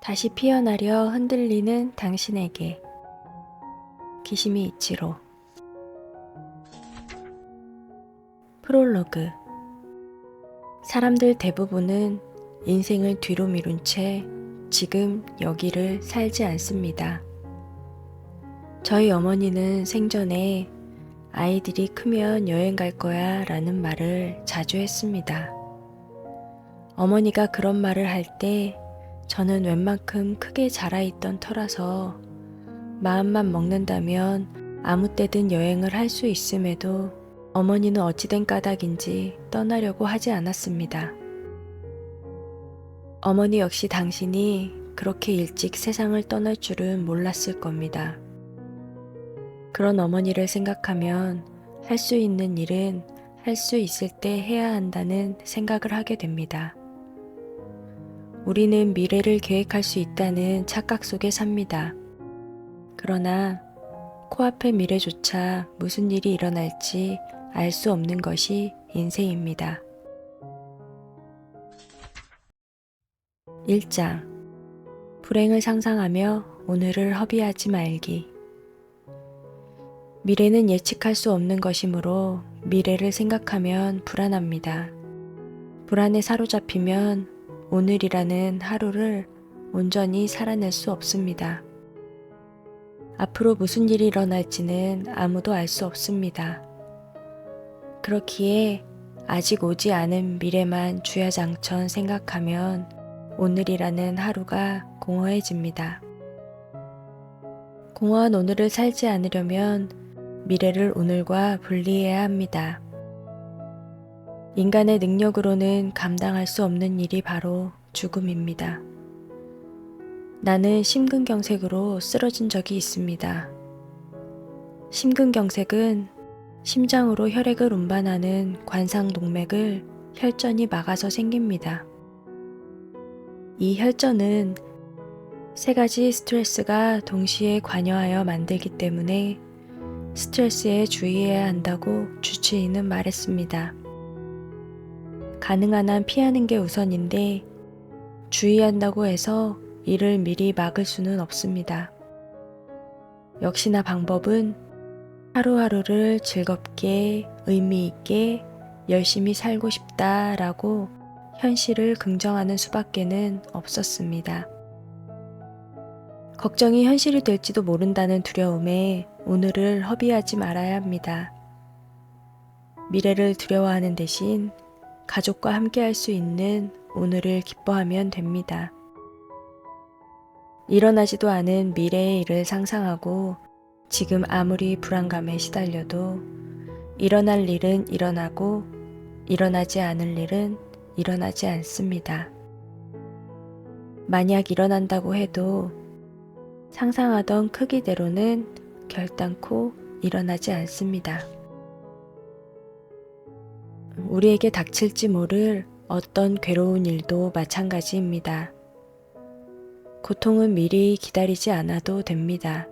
다시 피어나려 흔들리는 당신에게. 기시미 이치로. 프롤로그. 사람들 대부분은 인생을 뒤로 미룬 채 지금 여기를 살지 않습니다. 저희 어머니는 생전에 아이들이 크면 여행 갈 거야 라는 말을 자주 했습니다. 어머니가 그런 말을 할 때 저는 웬만큼 크게 자라있던 터라서 마음만 먹는다면 아무 때든 여행을 할 수 있음에도 어머니는 어찌된 까닭인지 떠나려고 하지 않았습니다. 어머니 역시 당신이 그렇게 일찍 세상을 떠날 줄은 몰랐을 겁니다. 그런 어머니를 생각하면 할 수 있는 일은 할 수 있을 때 해야 한다는 생각을 하게 됩니다. 우리는 미래를 계획할 수 있다는 착각 속에 삽니다. 그러나 코앞의 미래조차 무슨 일이 일어날지 알 수 없는 것이 인생입니다. 1장. 불행을 상상하며 오늘을 허비하지 말기. 미래는 예측할 수 없는 것이므로 미래를 생각하면 불안합니다. 불안에 사로잡히면 오늘이라는 하루를 온전히 살아낼 수 없습니다. 앞으로 무슨 일이 일어날지는 아무도 알 수 없습니다. 그렇기에 아직 오지 않은 미래만 주야장천 생각하면 오늘이라는 하루가 공허해집니다. 공허한 오늘을 살지 않으려면 미래를 오늘과 분리해야 합니다. 인간의 능력으로는 감당할 수 없는 일이 바로 죽음입니다. 나는 심근경색으로 쓰러진 적이 있습니다. 심근경색은 심장으로 혈액을 운반하는 관상동맥을 혈전이 막아서 생깁니다. 이 혈전은 세 가지 스트레스가 동시에 관여하여 만들기 때문에 스트레스에 주의해야 한다고 주치의는 말했습니다. 가능한 한 피하는 게 우선인데 주의한다고 해서 이를 미리 막을 수는 없습니다. 역시나 방법은 하루하루를 즐겁게 의미 있게 열심히 살고 싶다라고 현실을 긍정하는 수밖에는 없었습니다. 걱정이 현실이 될지도 모른다는 두려움에 오늘을 허비하지 말아야 합니다. 미래를 두려워하는 대신 가족과 함께 할 수 있는 오늘을 기뻐하면 됩니다. 일어나지도 않은 미래의 일을 상상하고 지금 아무리 불안감에 시달려도 일어날 일은 일어나고 일어나지 않을 일은 일어나지 않습니다. 만약 일어난다고 해도 상상하던 크기대로는 결단코 일어나지 않습니다. 우리에게 닥칠지 모를 어떤 괴로운 일도 마찬가지입니다. 고통은 미리 기다리지 않아도 됩니다.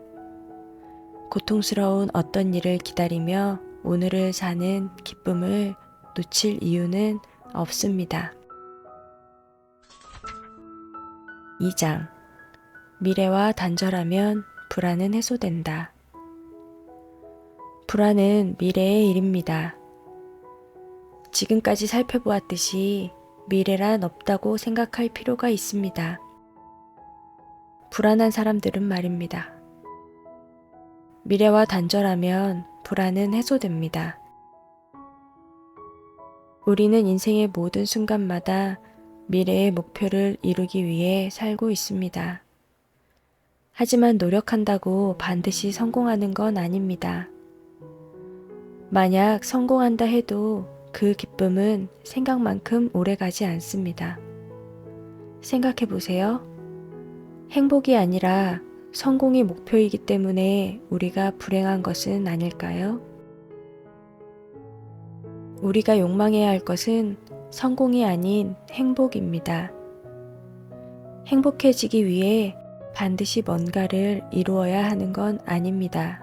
고통스러운 어떤 일을 기다리며 오늘을 사는 기쁨을 놓칠 이유는 없습니다. 2장. 미래와 단절하면 불안은 해소된다. 불안은 미래의 일입니다. 지금까지 살펴보았듯이 미래란 없다고 생각할 필요가 있습니다. 불안한 사람들은 말입니다. 미래와 단절하면 불안은 해소됩니다. 우리는 인생의 모든 순간마다 미래의 목표를 이루기 위해 살고 있습니다. 하지만 노력한다고 반드시 성공하는 건 아닙니다. 만약 성공한다 해도 그 기쁨은 생각만큼 오래가지 않습니다. 생각해 보세요. 행복이 아니라 성공이 목표이기 때문에 우리가 불행한 것은 아닐까요? 우리가 욕망해야 할 것은 성공이 아닌 행복입니다. 행복해지기 위해 반드시 뭔가를 이루어야 하는 건 아닙니다.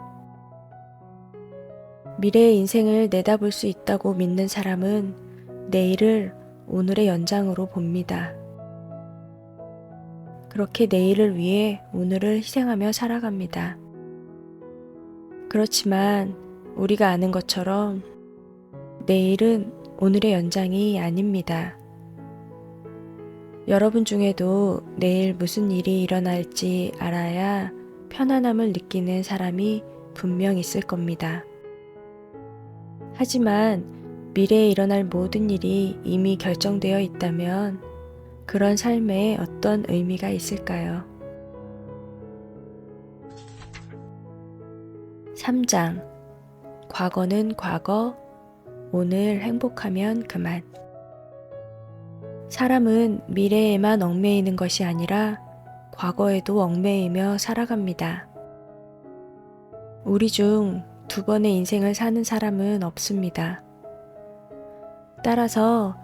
미래의 인생을 내다볼 수 있다고 믿는 사람은 내일을 오늘의 연장으로 봅니다. 그렇게 내일을 위해 오늘을 희생하며 살아갑니다. 그렇지만 우리가 아는 것처럼 내일은 오늘의 연장이 아닙니다. 여러분 중에도 내일 무슨 일이 일어날지 알아야 편안함을 느끼는 사람이 분명 있을 겁니다. 하지만 미래에 일어날 모든 일이 이미 결정되어 있다면 그런 삶에 어떤 의미가 있을까요? 3장. 과거는 과거, 오늘 행복하면 그만. 사람은 미래에만 얽매이는 것이 아니라 과거에도 얽매이며 살아갑니다. 우리 중 2번의 인생을 사는 사람은 없습니다. 따라서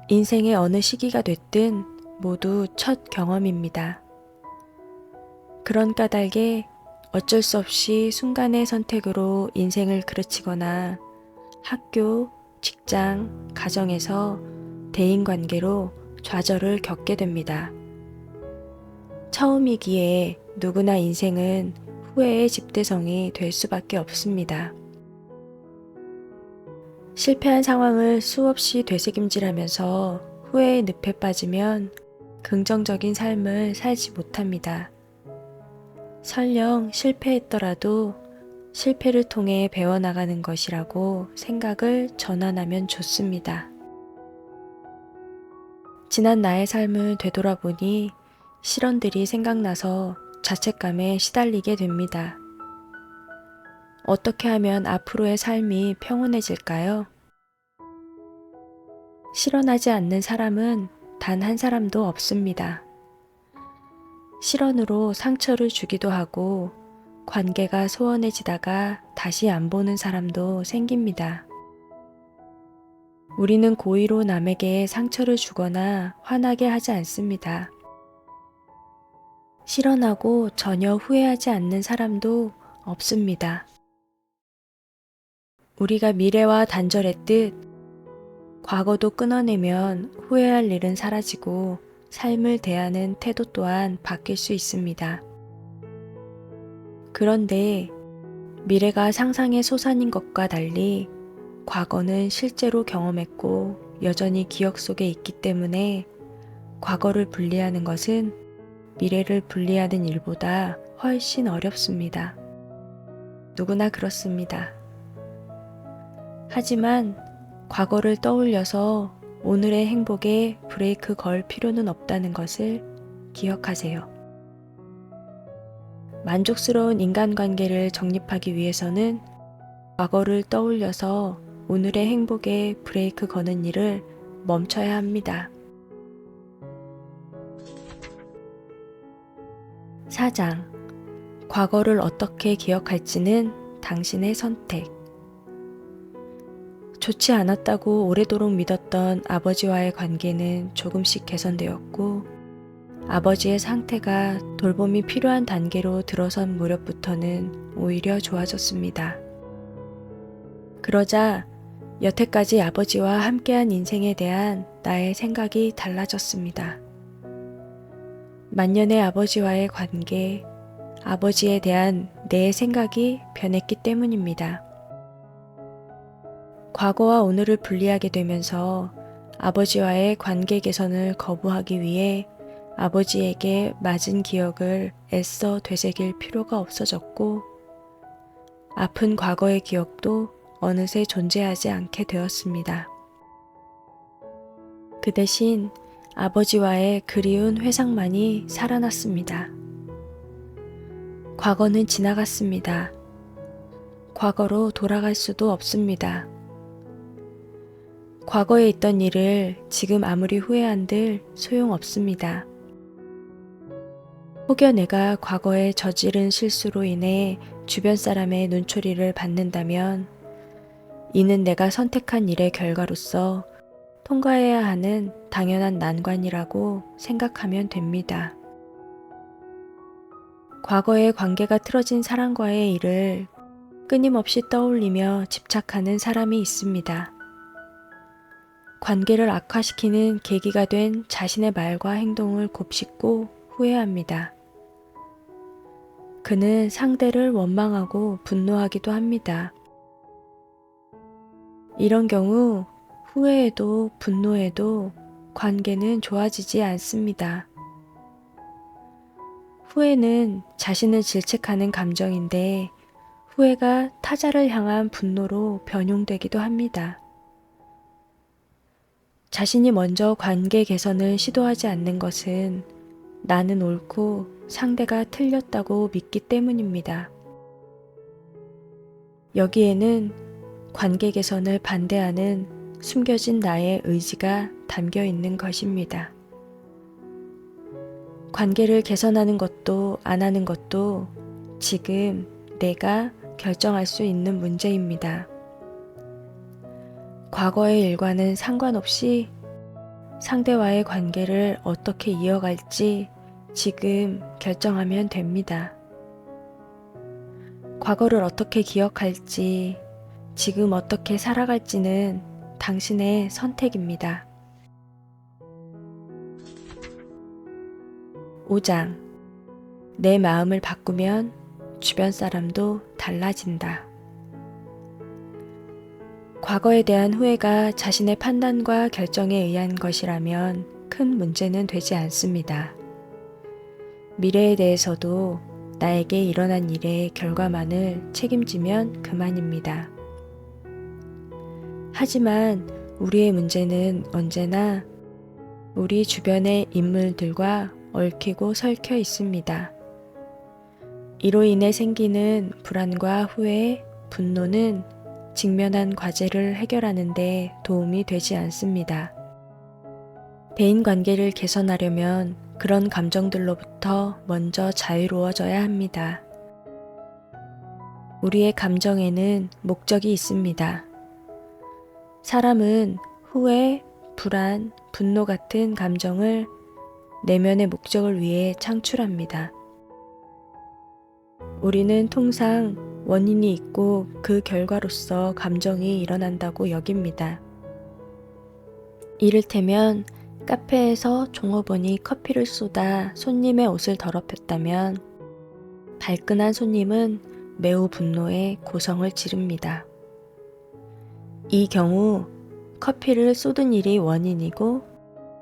인생의 어느 시기가 됐든 모두 첫 경험입니다. 그런 까닭에 어쩔 수 없이 순간의 선택으로 인생을 그르치거나 학교, 직장, 가정에서 대인관계로 좌절을 겪게 됩니다. 처음이기에 누구나 인생은 후회의 집대성이 될 수밖에 없습니다. 실패한 상황을 수없이 되새김질하면서 후회의 늪에 빠지면 긍정적인 삶을 살지 못합니다. 설령 실패했더라도 실패를 통해 배워나가는 것이라고 생각을 전환하면 좋습니다. 지난 나의 삶을 되돌아보니 실언들이 생각나서 자책감에 시달리게 됩니다. 어떻게 하면 앞으로의 삶이 평온해질까요? 실언하지 않는 사람은 단 한 사람도 없습니다. 실언으로 상처를 주기도 하고 관계가 소원해지다가 다시 안 보는 사람도 생깁니다. 우리는 고의로 남에게 상처를 주거나 화나게 하지 않습니다. 실언하고 전혀 후회하지 않는 사람도 없습니다. 우리가 미래와 단절했듯 과거도 끊어내면 후회할 일은 사라지고 삶을 대하는 태도 또한 바뀔 수 있습니다. 그런데 미래가 상상의 소산인 것과 달리 과거는 실제로 경험했고 여전히 기억 속에 있기 때문에 과거를 분리하는 것은 미래를 분리하는 일보다 훨씬 어렵습니다. 누구나 그렇습니다. 하지만 과거를 떠올려서 오늘의 행복에 브레이크 걸 필요는 없다는 것을 기억하세요. 만족스러운 인간관계를 정립하기 위해서는 과거를 떠올려서 오늘의 행복에 브레이크 거는 일을 멈춰야 합니다. 4장. 과거를 어떻게 기억할지는 당신의 선택. 좋지 않았다고 오래도록 믿었던 아버지와의 관계는 조금씩 개선되었고 아버지의 상태가 돌봄이 필요한 단계로 들어선 무렵부터는 오히려 좋아졌습니다. 그러자 여태까지 아버지와 함께한 인생에 대한 나의 생각이 달라졌습니다. 만년의 아버지와의 관계, 아버지에 대한 내 생각이 변했기 때문입니다. 과거와 오늘을 분리하게 되면서 아버지와의 관계 개선을 거부하기 위해 아버지에게 맞은 기억을 애써 되새길 필요가 없어졌고 아픈 과거의 기억도 어느새 존재하지 않게 되었습니다. 그 대신 아버지와의 그리운 회상만이 살아났습니다. 과거는 지나갔습니다. 과거로 돌아갈 수도 없습니다. 과거에 있던 일을 지금 아무리 후회한들 소용없습니다. 혹여 내가 과거에 저지른 실수로 인해 주변 사람의 눈초리를 받는다면 이는 내가 선택한 일의 결과로서 통과해야 하는 당연한 난관이라고 생각하면 됩니다. 과거의 관계가 틀어진 사람과의 일을 끊임없이 떠올리며 집착하는 사람이 있습니다. 관계를 악화시키는 계기가 된 자신의 말과 행동을 곱씹고 후회합니다. 그는 상대를 원망하고 분노하기도 합니다. 이런 경우 후회해도 분노해도 관계는 좋아지지 않습니다. 후회는 자신을 질책하는 감정인데 후회가 타자를 향한 분노로 변용되기도 합니다. 자신이 먼저 관계 개선을 시도하지 않는 것은 나는 옳고 상대가 틀렸다고 믿기 때문입니다. 여기에는 관계 개선을 반대하는 숨겨진 나의 의지가 담겨 있는 것입니다. 관계를 개선하는 것도 안 하는 것도 지금 내가 결정할 수 있는 문제입니다. 과거의 일과는 상관없이 상대와의 관계를 어떻게 이어갈지 지금 결정하면 됩니다. 과거를 어떻게 기억할지, 지금 어떻게 살아갈지는 당신의 선택입니다. 5장. 내 마음을 바꾸면 주변 사람도 달라진다. 과거에 대한 후회가 자신의 판단과 결정에 의한 것이라면 큰 문제는 되지 않습니다. 미래에 대해서도 나에게 일어난 일의 결과만을 책임지면 그만입니다. 하지만 우리의 문제는 언제나 우리 주변의 인물들과 얽히고 설켜 있습니다. 이로 인해 생기는 불안과 후회, 분노는 직면한 과제를 해결하는 데 도움이 되지 않습니다. 대인관계를 개선하려면 그런 감정들로부터 먼저 자유로워져야 합니다. 우리의 감정에는 목적이 있습니다. 사람은 후회, 불안, 분노 같은 감정을 내면의 목적을 위해 창출합니다. 우리는 통상 원인이 있고 그 결과로서 감정이 일어난다고 여깁니다. 이를테면 카페에서 종업원이 커피를 쏟아 손님의 옷을 더럽혔다면 발끈한 손님은 매우 분노해 고성을 지릅니다. 이 경우 커피를 쏟은 일이 원인이고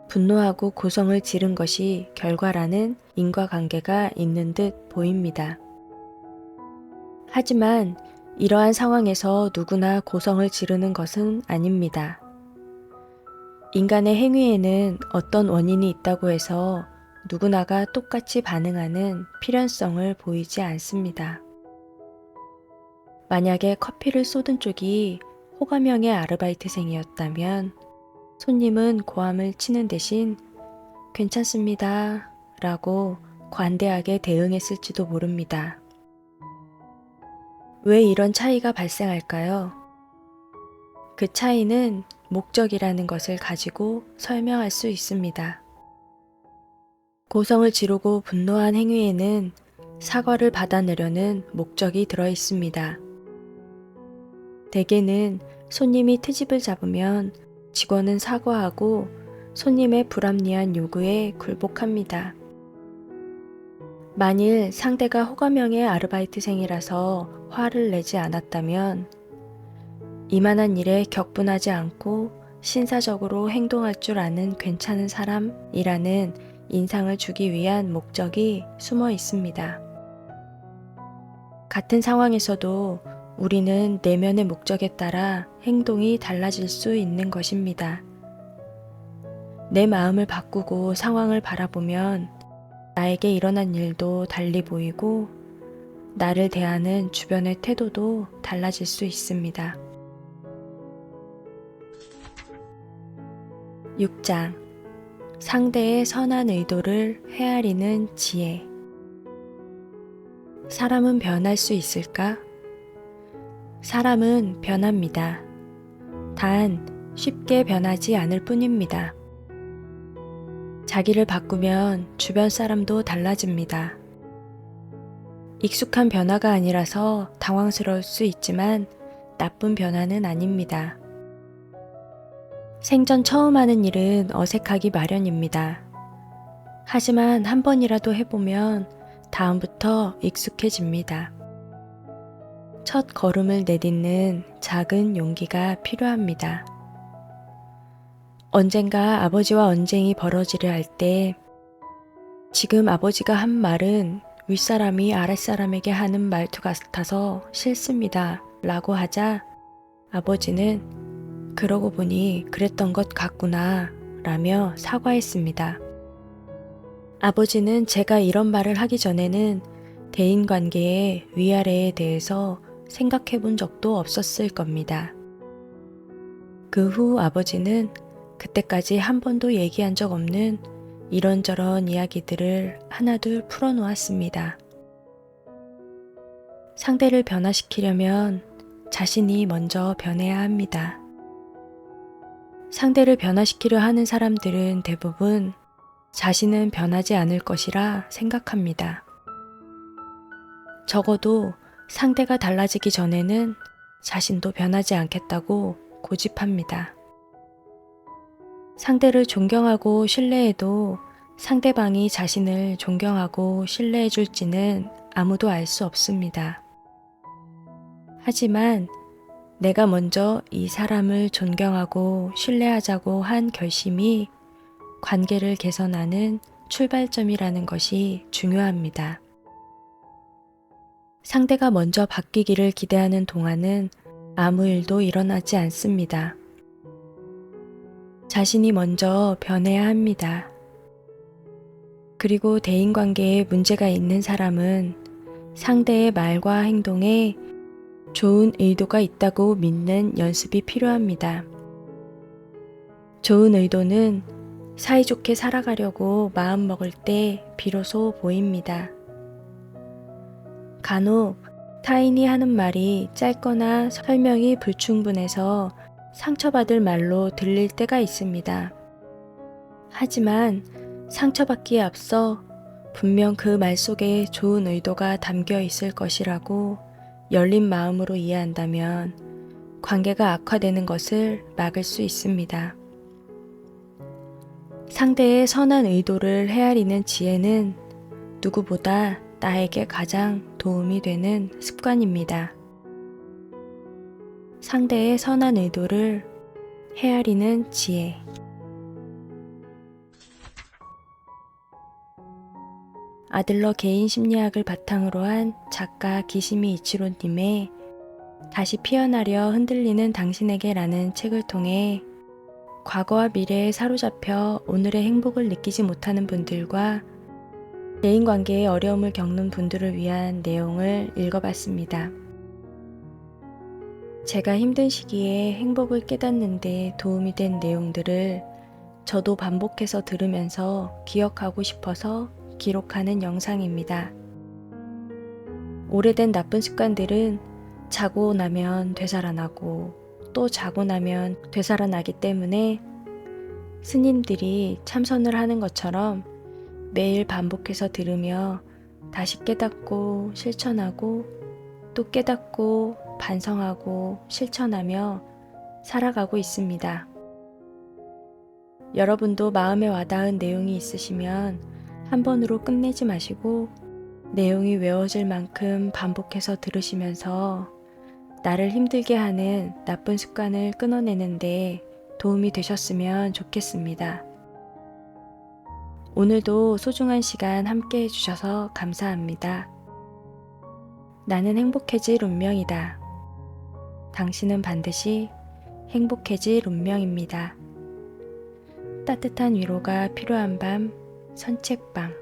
분노하고 고성을 지른 것이 결과라는 인과관계가 있는 듯 보입니다. 하지만 이러한 상황에서 누구나 고성을 지르는 것은 아닙니다. 인간의 행위에는 어떤 원인이 있다고 해서 누구나가 똑같이 반응하는 필연성을 보이지 않습니다. 만약에 커피를 쏟은 쪽이 호감형의 아르바이트생이었다면 손님은 고함을 치는 대신 괜찮습니다 라고 관대하게 대응했을지도 모릅니다. 왜 이런 차이가 발생할까요? 그 차이는 목적이라는 것을 가지고 설명할 수 있습니다. 고성을 지르고 분노한 행위에는 사과를 받아내려는 목적이 들어 있습니다. 대개는 손님이 트집을 잡으면 직원은 사과하고 손님의 불합리한 요구에 굴복합니다. 만일 상대가 호감형의 아르바이트생이라서 화를 내지 않았다면 이만한 일에 격분하지 않고 신사적으로 행동할 줄 아는 괜찮은 사람이라는 인상을 주기 위한 목적이 숨어 있습니다. 같은 상황에서도 우리는 내면의 목적에 따라 행동이 달라질 수 있는 것입니다. 내 마음을 바꾸고 상황을 바라보면 나에게 일어난 일도 달리 보이고 나를 대하는 주변의 태도도 달라질 수 있습니다. 6장. 상대의 선한 의도를 헤아리는 지혜. 사람은 변할 수 있을까? 사람은 변합니다. 단 쉽게 변하지 않을 뿐입니다. 자기를 바꾸면 주변 사람도 달라집니다. 익숙한 변화가 아니라서 당황스러울 수 있지만 나쁜 변화는 아닙니다. 생전 처음 하는 일은 어색하기 마련입니다. 하지만 한 번이라도 해보면 다음부터 익숙해집니다. 첫 걸음을 내딛는 작은 용기가 필요합니다. 언젠가 아버지와 언쟁이 벌어지려 할 때 지금 아버지가 한 말은 윗사람이 아랫사람에게 하는 말투 같아서 싫습니다 라고 하자 아버지는 그러고 보니 그랬던 것 같구나 라며 사과했습니다. 아버지는 제가 이런 말을 하기 전에는 대인관계의 위아래에 대해서 생각해 본 적도 없었을 겁니다. 그 후 아버지는 그때까지 한 번도 얘기한 적 없는 이런저런 이야기들을 하나둘 풀어놓았습니다. 상대를 변화시키려면 자신이 먼저 변해야 합니다. 상대를 변화시키려 하는 사람들은 대부분 자신은 변하지 않을 것이라 생각합니다. 적어도 상대가 달라지기 전에는 자신도 변하지 않겠다고 고집합니다. 상대를 존경하고 신뢰해도 상대방이 자신을 존경하고 신뢰해 줄지는 아무도 알 수 없습니다. 하지만 내가 먼저 이 사람을 존경하고 신뢰하자고 한 결심이 관계를 개선하는 출발점이라는 것이 중요합니다. 상대가 먼저 바뀌기를 기대하는 동안은 아무 일도 일어나지 않습니다. 자신이 먼저 변해야 합니다. 그리고 대인관계에 문제가 있는 사람은 상대의 말과 행동에 좋은 의도가 있다고 믿는 연습이 필요합니다. 좋은 의도는 사이좋게 살아가려고 마음먹을 때 비로소 보입니다. 간혹 타인이 하는 말이 짧거나 설명이 불충분해서 상처받을 말로 들릴 때가 있습니다. 하지만 상처받기에 앞서 분명 그 말 속에 좋은 의도가 담겨 있을 것이라고 열린 마음으로 이해한다면 관계가 악화되는 것을 막을 수 있습니다. 상대의 선한 의도를 헤아리는 지혜는 누구보다 나에게 가장 도움이 되는 습관입니다. 상대의 선한 의도를 헤아리는 지혜. 아들러 개인 심리학을 바탕으로 한 작가 기시미 이치로님의 다시 피어나려 흔들리는 당신에게 라는 책을 통해 과거와 미래에 사로잡혀 오늘의 행복을 느끼지 못하는 분들과 대인관계에 어려움을 겪는 분들을 위한 내용을 읽어봤습니다. 제가 힘든 시기에 행복을 깨닫는데 도움이 된 내용들을 저도 반복해서 들으면서 기억하고 싶어서 기록하는 영상입니다. 오래된 나쁜 습관들은 자고 나면 되살아나고 또 자고 나면 되살아나기 때문에 스님들이 참선을 하는 것처럼 매일 반복해서 들으며 다시 깨닫고 실천하고 또 깨닫고 반성하고 실천하며 살아가고 있습니다. 여러분도 마음에 와닿은 내용이 있으시면 한 번으로 끝내지 마시고 내용이 외워질 만큼 반복해서 들으시면서 나를 힘들게 하는 나쁜 습관을 끊어내는데 도움이 되셨으면 좋겠습니다. 오늘도 소중한 시간 함께 해주셔서 감사합니다. 나는 행복해질 운명이다. 당신은 반드시 행복해질 운명입니다. 따뜻한 위로가 필요한 밤 산책방.